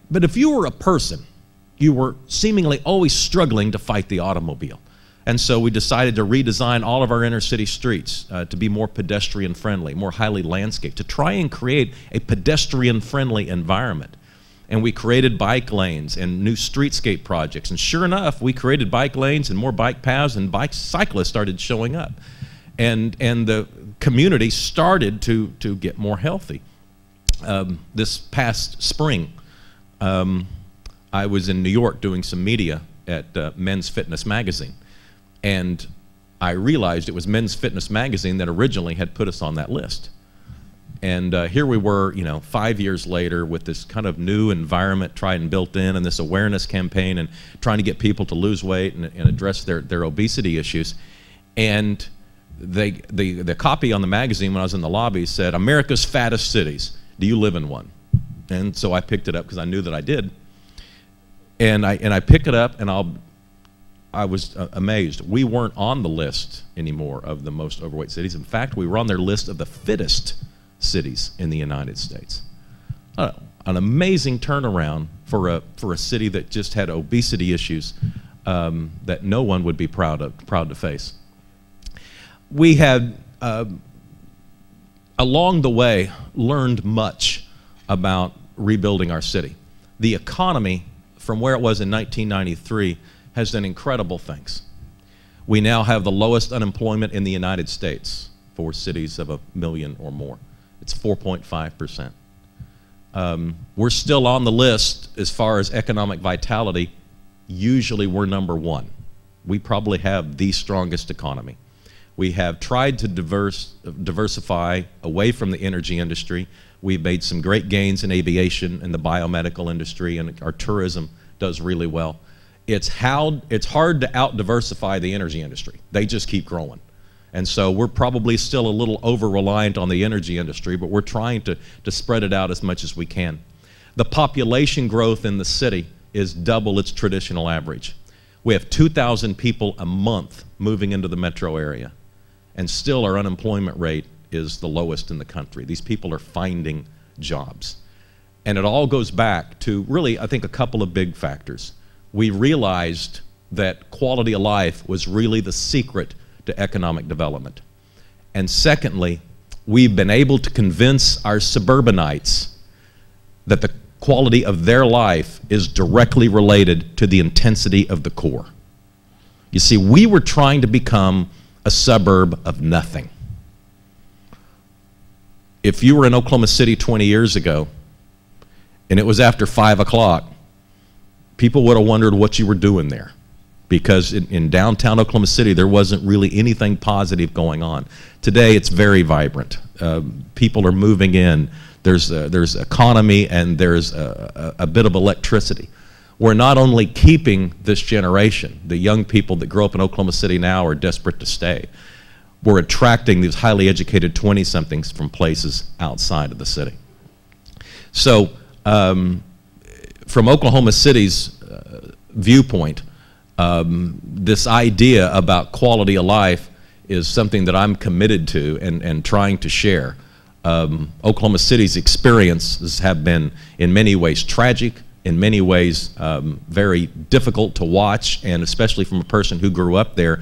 But if you were a person, you were seemingly always struggling to fight the automobile. And so we decided to redesign all of our inner city streets to be more pedestrian friendly, more highly landscaped, to try and create a pedestrian friendly environment. And we created bike lanes and new streetscape projects. And sure enough, we created bike lanes and more bike paths, and cyclists started showing up. And the community started to get more healthy. This past spring, I was in New York doing some media at Men's Fitness magazine. And I realized it was Men's Fitness magazine that originally had put us on that list. And here we were, 5 years later with this kind of new environment tried and built in, and this awareness campaign, and trying to get people to lose weight and address their obesity issues. And the copy on the magazine when I was in the lobby said, "America's fattest cities. Do you live in one?" And so I picked it up because I knew that I did. And I picked it up, and I was amazed. We weren't on the list anymore of the most overweight cities. In fact, we were on their list of the fittest cities in the United States. An amazing turnaround for a city that just had obesity issues that no one would be proud to face. We had, along the way, learned much about rebuilding our city. The economy, from where it was in 1993, has done incredible things. We now have the lowest unemployment in the United States for cities of 1 million or more. It's 4.5%. We're still on the list as far as economic vitality. Usually we're #1. We probably have the strongest economy. We have tried to diversify away from the energy industry. We've made some great gains in aviation and the biomedical industry, and our tourism does really well. It's hard to out-diversify the energy industry. They just keep growing. And so we're probably still a little over-reliant on the energy industry, but we're trying to spread it out as much as we can. The population growth in the city is double its traditional average. We have 2,000 people a month moving into the metro area, and still our unemployment rate is the lowest in the country. These people are finding jobs. And it all goes back to really, I think, a couple of big factors. We realized that quality of life was really the secret to economic development. And secondly, we've been able to convince our suburbanites that the quality of their life is directly related to the intensity of the core. You see, we were trying to become a suburb of nothing. If you were in Oklahoma City 20 years ago, and it was after 5 o'clock, people would have wondered what you were doing there. Because in downtown Oklahoma City, there wasn't really anything positive going on. Today, it's very vibrant. People are moving in. There's economy, and there's a bit of electricity. We're not only keeping this generation, the young people that grow up in Oklahoma City now are desperate to stay. We're attracting these highly educated 20-somethings from places outside of the city. So, from Oklahoma City's viewpoint, this idea about quality of life is something that I'm committed to and trying to share. Oklahoma City's experiences have been in many ways tragic, in many ways very difficult to watch, and especially from a person who grew up there,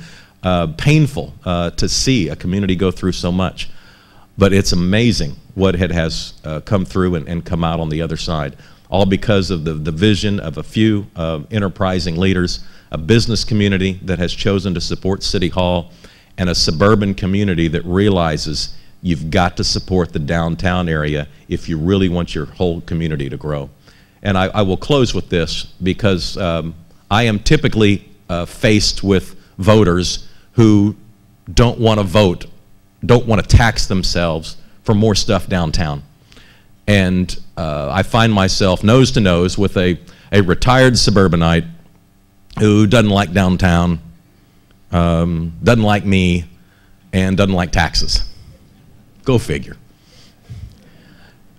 painful to see a community go through so much. But it's amazing what has come through and come out on the other side, all because of the vision of a few enterprising leaders, a business community that has chosen to support City Hall, and a suburban community that realizes you've got to support the downtown area if you really want your whole community to grow. And I will close with this, because I am typically faced with voters who don't want to vote, don't want to tax themselves for more stuff downtown. And I find myself nose to nose with a retired suburbanite who doesn't like downtown, doesn't like me, and doesn't like taxes. Go figure.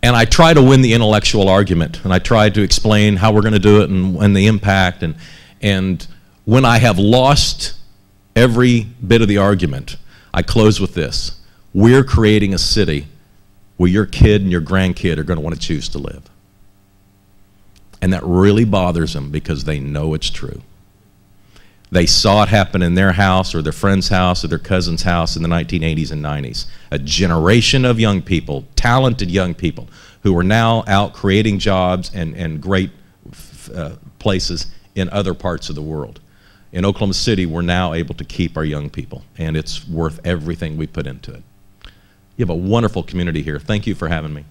And I try to win the intellectual argument, and I try to explain how we're going to do it and the impact. And when I have lost every bit of the argument, I close with this. We're creating a city where your kid and your grandkid are going to want to choose to live. And that really bothers them because they know it's true. They saw it happen in their house or their friend's house or their cousin's house in the 1980s and 90s. A generation of young people, talented young people, who are now out creating jobs and great places in other parts of the world. In Oklahoma City, we're now able to keep our young people, and it's worth everything we put into it. You have a wonderful community here. Thank you for having me.